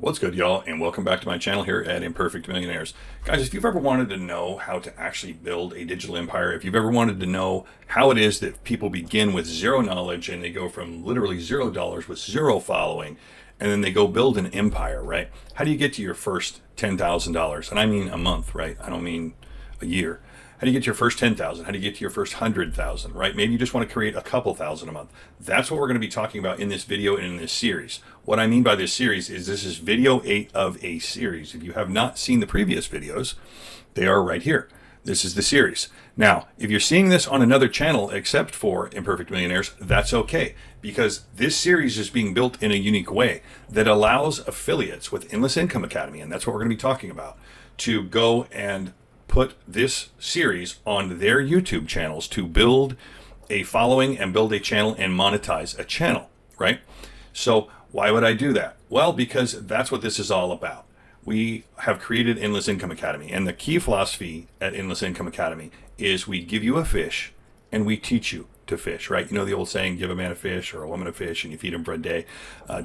What's good, y'all, and welcome back to my channel here at Imperfect Millionaires. Guys, if you've ever wanted to know how to actually build a digital empire, if you've ever wanted to know how it is that people begin with zero knowledge and they go from literally $0 with zero following, and then they go build an empire, right? How do you get to your first $10,000? And I mean a month, right? I don't mean a year. How do you get to your first 10,000? How do you get to your first 100,000, right? Maybe you just want to create a couple thousand a month. That's what we're going to be talking about in this video and in this series. What I mean by this series is this is video 8 of a series. If you have not seen the previous videos, they are right here. This is the series. Now, if you're seeing this on another channel except for Imperfect Millionaires, that's okay, because this series is being built in a unique way that allows affiliates with Endless Income Academy, and that's what we're going to be talking about, to go and put this series on their YouTube channels to build a following and build a channel and monetize a channel, right? So why would I do that? Well, because that's what this is all about. We have created Endless Income Academy, and the key philosophy at Endless Income Academy is we give you a fish and we teach you to fish, right? You know the old saying, give a man a fish or a woman a fish and you feed him for a day,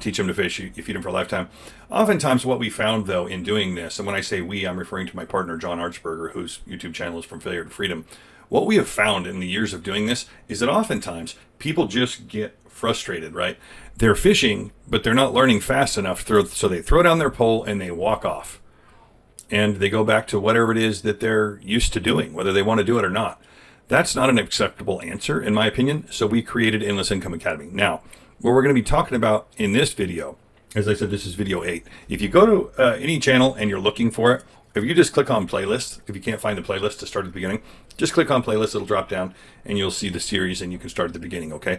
teach him to fish, you feed him for a lifetime. Oftentimes what we found though in doing this, and when I say we, I'm referring to my partner, John Artsberger, whose YouTube channel is From Failure to Freedom. What we have found in the years of doing this is that oftentimes people just get frustrated, right? They're fishing, but they're not learning fast enough, so they throw down their pole and they walk off. And they go back to whatever it is that they're used to doing, whether they want to do it or not. That's not an acceptable answer, in my opinion, so we created Endless Income Academy. Now, what we're going to be talking about in this video, as I said, this is video 8. If you go to any channel and you're looking for it, if you just click on playlist, if you can't find the playlist to start at the beginning, just click on playlist, it'll drop down, and you'll see the series, and you can start at the beginning, okay?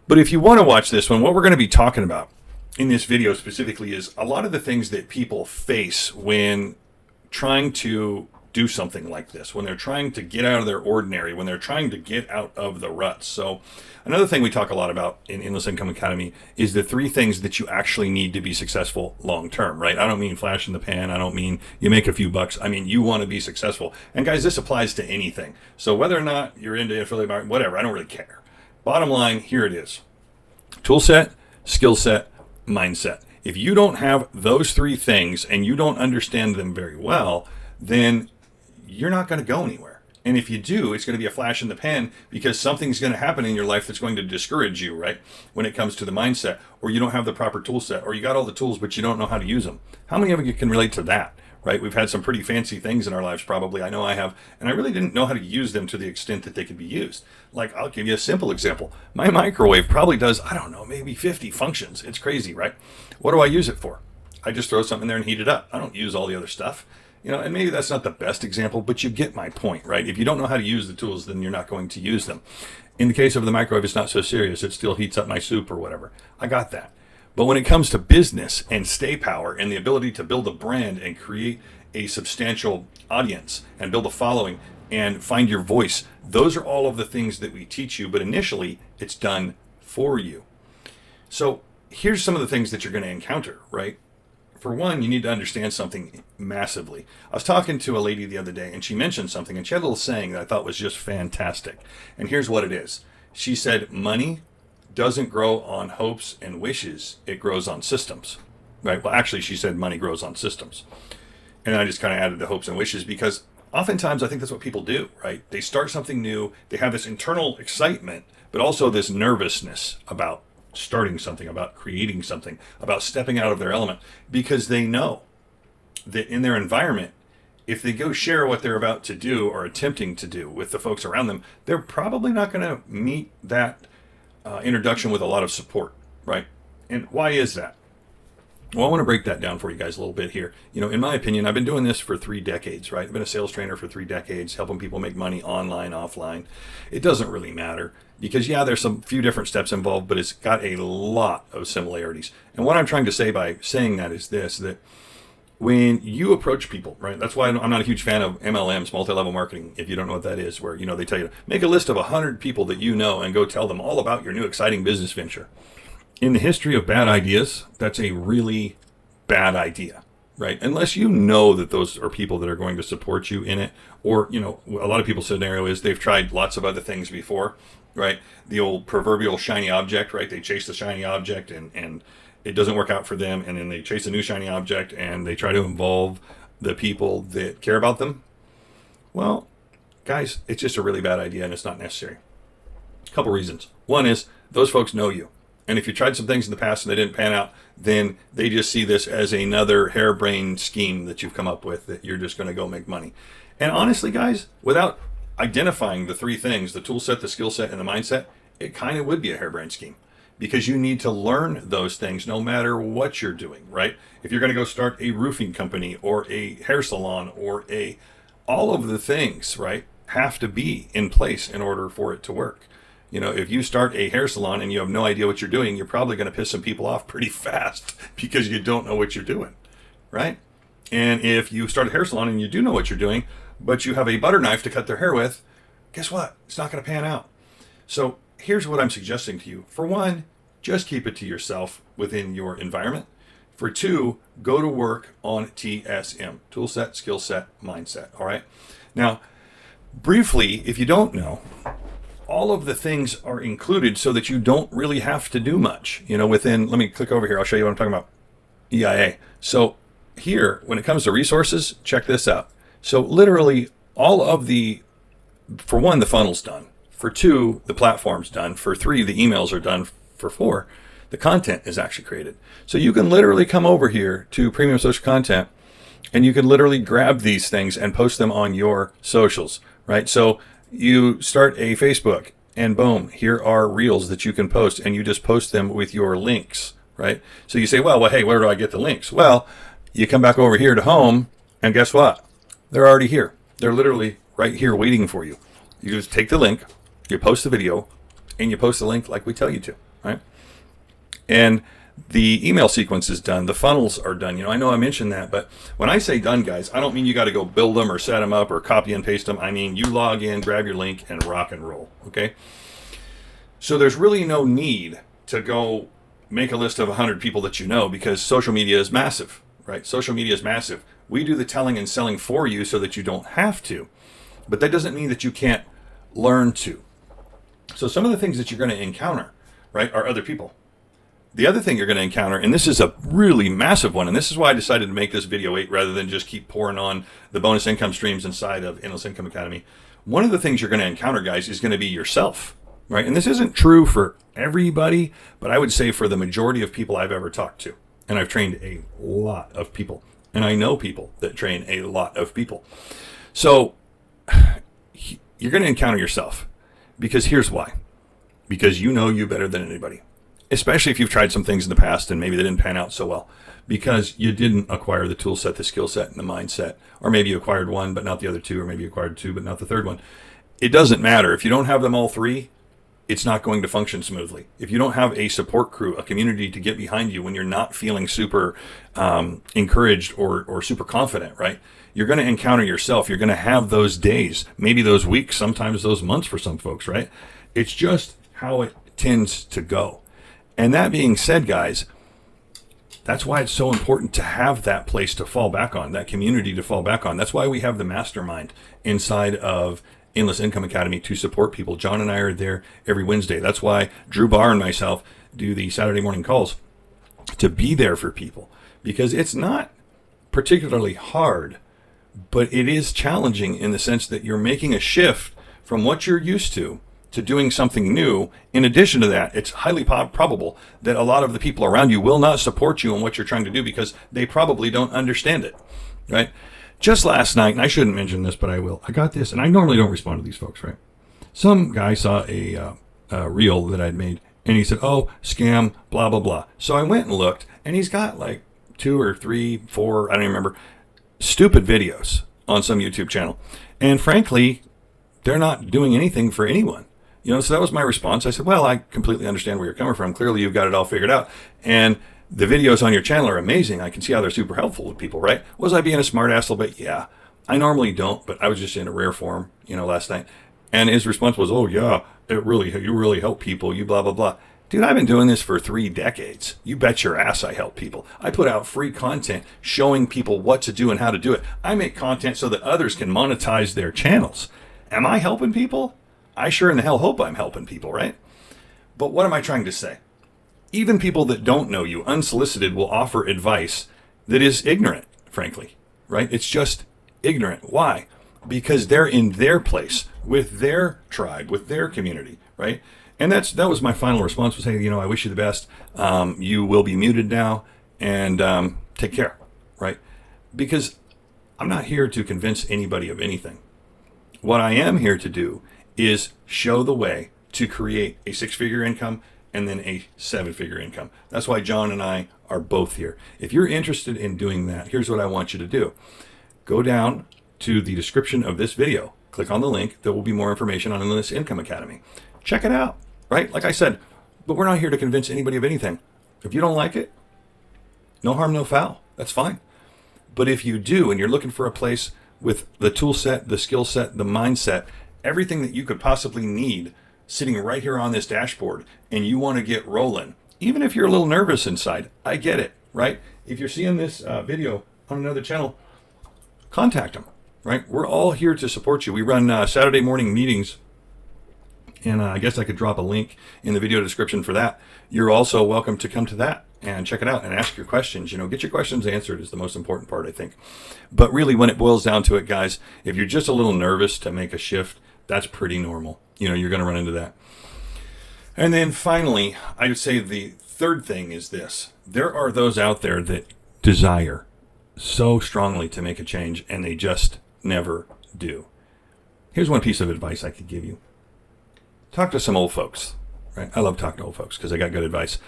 But if you want to watch this one, what we're going to be talking about in this video specifically is a lot of the things that people face when trying to do something like this, when they're trying to get out of their ordinary, when they're trying to get out of the ruts. So another thing we talk a lot about in Endless Income Academy is the 3 things that you actually need to be successful long term, right? I don't mean flash in the pan. I don't mean you make a few bucks. I mean you want to be successful. And guys, this applies to anything. So whether or not you're into affiliate marketing, whatever, I don't really care. Bottom line, here it is. Tool set, skill set, mindset. If you don't have those 3 things and you don't understand them very well, then you're not going to go anywhere. And if you do, it's going to be a flash in the pan because something's going to happen in your life that's going to discourage you, right? When it comes to the mindset, or you don't have the proper tool set, or you got all the tools, but you don't know how to use them. How many of you can relate to that, right? We've had some pretty fancy things in our lives, probably. I know I have, and I really didn't know how to use them to the extent that they could be used. Like, I'll give you a simple example. My microwave probably does, I don't know, maybe 50 functions. It's crazy, right? What do I use it for? I just throw something in there and heat it up. I don't use all the other stuff. You know, and maybe that's not the best example, but you get my point, right? If you don't know how to use the tools, then you're not going to use them. In the case of the microwave, it's not so serious. It still heats up my soup or whatever. I got that. But when it comes to business and stay power and the ability to build a brand and create a substantial audience and build a following and find your voice, those are all of the things that we teach you, but initially it's done for you. So here's some of the things that you're going to encounter, right? For one, you need to understand something massively. I was talking to a lady the other day, and she mentioned something, and she had a little saying that I thought was just fantastic. And here's what it is. She said, money doesn't grow on hopes and wishes. It grows on systems, right? Well, actually, she said money grows on systems. And I just kind of added the hopes and wishes because oftentimes I think that's what people do, right? They start something new. They have this internal excitement, but also this nervousness about starting something, about creating something, about stepping out of their element, because they know that in their environment, if they go share what they're about to do or attempting to do with the folks around them, they're probably not going to meet that introduction with a lot of support, right? And why is that? Well, I want to break that down for you guys a little bit here. You know, in my opinion, I've been doing this for 3 decades, right? I've been a sales trainer for 3 decades, helping people make money online, offline. It doesn't really matter because, yeah, there's some few different steps involved, but it's got a lot of similarities. And what I'm trying to say by saying that is this, that when you approach people, right? That's why I'm not a huge fan of MLMs, multi-level marketing, if you don't know what that is, where, you know, they tell you, make a list of 100 people that you know and go tell them all about your new exciting business venture. In the history of bad ideas, that's a really bad idea, right? Unless you know that those are people that are going to support you in it, or, you know, a lot of people's scenario is they've tried lots of other things before, right? The old proverbial shiny object, right? They chase the shiny object and it doesn't work out for them, and then they chase a new shiny object and they try to involve the people that care about them. Well, guys, it's just a really bad idea and it's not necessary. A couple reasons. One is those folks know you. And if you tried some things in the past and they didn't pan out, then they just see this as another harebrained scheme that you've come up with that you're just going to go make money. And honestly, guys, without identifying the three things, the tool set, the skill set, and the mindset, it kind of would be a harebrained scheme, because you need to learn those things no matter what you're doing, right? If you're going to go start a roofing company or a hair salon or all of the things, right, have to be in place in order for it to work. You know, if you start a hair salon and you have no idea what you're doing, you're probably going to piss some people off pretty fast because you don't know what you're doing, right? And if you start a hair salon and you do know what you're doing, but you have a butter knife to cut their hair with, guess what? It's not going to pan out. So here's what I'm suggesting to you. For one, just keep it to yourself within your environment. For two, go to work on TSM, tool set, skill set, mindset. All right. Now, briefly, if you don't know, all of the things are included so that you don't really have to do much, you know, within, let me click over here. I'll show you what I'm talking about. EIA. So here, when it comes to resources, check this out. So literally all of for one, the funnel's done. For two, the platform's done. For three, the emails are done. For four, the content is actually created. So you can literally come over here to Premium Social Content and you can literally grab these things and post them on your socials, right? So you start a Facebook and boom, here are reels that you can post, and you just post them with your links, right? So you say, well, hey, where do I get the links? Well, you come back over here to home and guess what? They're already here. They're literally right here waiting for you. You just take the link, you post the video, and you post the link like we tell you to, right? And the email sequence is done. The funnels are done. You know I mentioned that, but when I say done, guys, I don't mean you got to go build them or set them up or copy and paste them. I mean, you log in, grab your link, and rock and roll, okay? So there's really no need to go make a list of 100 people that you know, because social media is massive, right? Social media is massive. We do the telling and selling for you so that you don't have to, but that doesn't mean that you can't learn to. So some of the things that you're going to encounter, right, are other people. The other thing you're going to encounter, and this is a really massive one, and this is why I decided to make this video 8 rather than just keep pouring on the bonus income streams inside of Endless Income Academy. One of the things you're going to encounter, guys, is going to be yourself, right? And this isn't true for everybody, but I would say for the majority of people I've ever talked to. And I've trained a lot of people, and I know people that train a lot of people. So you're going to encounter yourself, because here's why. Because you know you better than anybody. Especially if you've tried some things in the past and maybe they didn't pan out so well, because you didn't acquire the tool set, the skill set, and the mindset. Or maybe you acquired one but not the other two, or maybe you acquired two but not the third one. It doesn't matter. If you don't have them all three, it's not going to function smoothly. If you don't have a support crew, a community to get behind you when you're not feeling super encouraged or super confident, right? You're going to encounter yourself. You're going to have those days, maybe those weeks, sometimes those months for some folks, right? It's just how it tends to go. And that being said, guys, that's why it's so important to have that place to fall back on, that community to fall back on. That's why we have the mastermind inside of Endless Income Academy to support people. John and I are there every Wednesday. That's why Drew Barr and myself do the Saturday morning calls, to be there for people, because it's not particularly hard, but it is challenging in the sense that you're making a shift from what you're used to doing something new. In addition to that, it's highly probable that a lot of the people around you will not support you in what you're trying to do because they probably don't understand it, right? Just last night, and I shouldn't mention this, but I will. I got this, and I normally don't respond to these folks, right? Some guy saw a reel that I'd made, and he said, oh, scam, blah, blah, blah. So I went and looked, and he's got like 2 or 3, 4, I don't even remember, stupid videos on some YouTube channel. And frankly, they're not doing anything for anyone. You know, so that was my response. I said, well, I completely understand where you're coming from. Clearly, you've got it all figured out. And the videos on your channel are amazing. I can see how they're super helpful to people, right? Was I being a smart ass a little bit? Yeah. I normally don't, but I was just in a rare form, last night. And his response was, oh, yeah, you really help people. You blah, blah, blah. Dude, I've been doing this for 3 decades. You bet your ass I help people. I put out free content showing people what to do and how to do it. I make content so that others can monetize their channels. Am I helping people? I sure in the hell hope I'm helping people, right? But what am I trying to say? Even people that don't know you, unsolicited, will offer advice that is ignorant, frankly, right? It's just ignorant. Why? Because they're in their place with their tribe, with their community, right? And that was my final response, was, hey, I wish you the best. You will be muted now, and take care, right? Because I'm not here to convince anybody of anything. What I am here to do is show the way to create a 6-figure income and then a 7-figure income. That's why John and I are both here. If you're interested in doing that, here's what I want you to do. Go down to the description of this video. Click on the link. There will be more information on Endless Income Academy. Check it out, right? Like I said, but we're not here to convince anybody of anything. If you don't like it, no harm, no foul. That's fine. But if you do, and you're looking for a place with the tool set, the skill set, the mindset, everything that you could possibly need sitting right here on this dashboard, and you want to get rolling, even if you're a little nervous inside, I get it, right? If you're seeing this video on another channel, contact them, right? We're all here to support you. We run Saturday morning meetings, and I guess I could drop a link in the video description for that. You're also welcome to come to that and check it out and ask your questions. Get your questions answered is the most important part, I think. But really, when it boils down to it, guys, if you're just a little nervous to make a shift, that's pretty normal. You're going to run into that. And then finally, I would say the third thing is this. There are those out there that desire so strongly to make a change, and they just never do. Here's one piece of advice I could give you. Talk to some old folks, right? I love talking to old folks because they got good advice.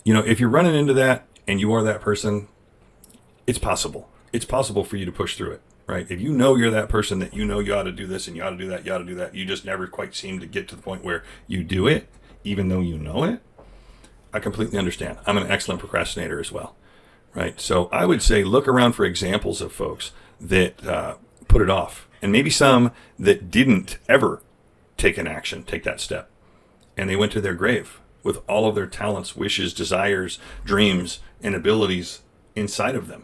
If you're running into that and you are that person, it's possible. It's possible for you to push through it, right? If you're that person that you ought to do this and you ought to do that, you ought to do that, you just never quite seem to get to the point where you do it, even though you know it, I completely understand. I'm an excellent procrastinator as well, right? So I would say look around for examples of folks that put it off, and maybe some that didn't ever take that step, and they went to their grave with all of their talents, wishes, desires, dreams, and abilities inside of them,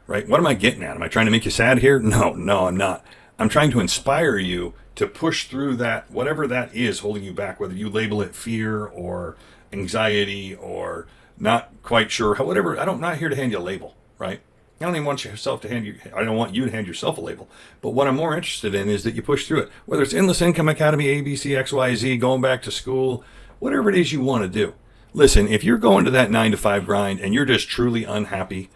right? What am I getting at? Am I trying to make you sad here? No, I'm not. I'm trying to inspire you to push through that, whatever that is holding you back, whether you label it fear or anxiety or not quite sure, whatever. I'm not here to hand you a label, right? I don't even want I don't want you to hand yourself a label. But what I'm more interested in is that you push through it. Whether it's Endless Income Academy, ABC, XYZ, going back to school, whatever it is you want to do. Listen, if you're going to that 9-to-5 grind and you're just truly unhappy,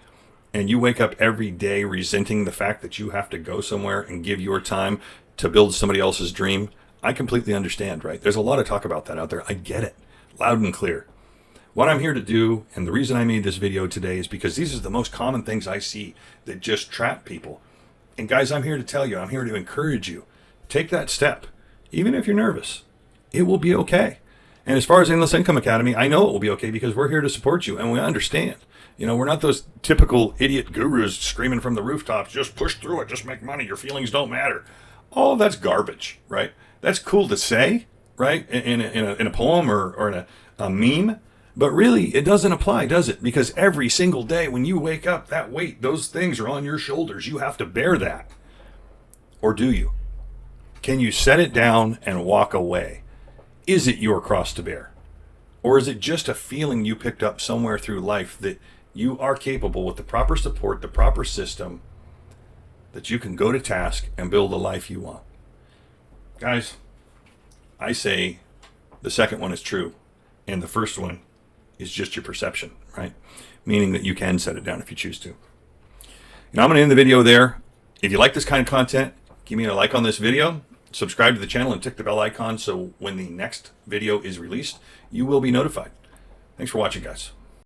and you wake up every day resenting the fact that you have to go somewhere and give your time to build somebody else's dream, I completely understand, right? There's a lot of talk about that out there. I get it, loud and clear. What I'm here to do, and the reason I made this video today, is because these are the most common things I see that just trap people. And guys, I'm here to tell you, I'm here to encourage you. Take that step. Even if you're nervous, it will be okay. And as far as Endless Income Academy, I know it will be okay because we're here to support you and we understand. We're not those typical idiot gurus screaming from the rooftops, just push through it, just make money, your feelings don't matter. All of that's garbage, right? That's cool to say, right? In a poem or in a meme. But really, it doesn't apply, does it? Because every single day when you wake up, that weight, those things are on your shoulders. You have to bear that. Or do you? Can you set it down and walk away? Is it your cross to bear? Or is it just a feeling you picked up somewhere through life that you are capable, with the proper support, the proper system, that you can go to task and build the life you want? Guys, I say the second one is true, and the first one is just your perception, right? Meaning that you can set it down if you choose to. I'm going to end the video there. If you like this kind of content, give me a like on this video, subscribe to the channel, and tick the bell icon so when the next video is released, you will be notified. Thanks for watching, guys.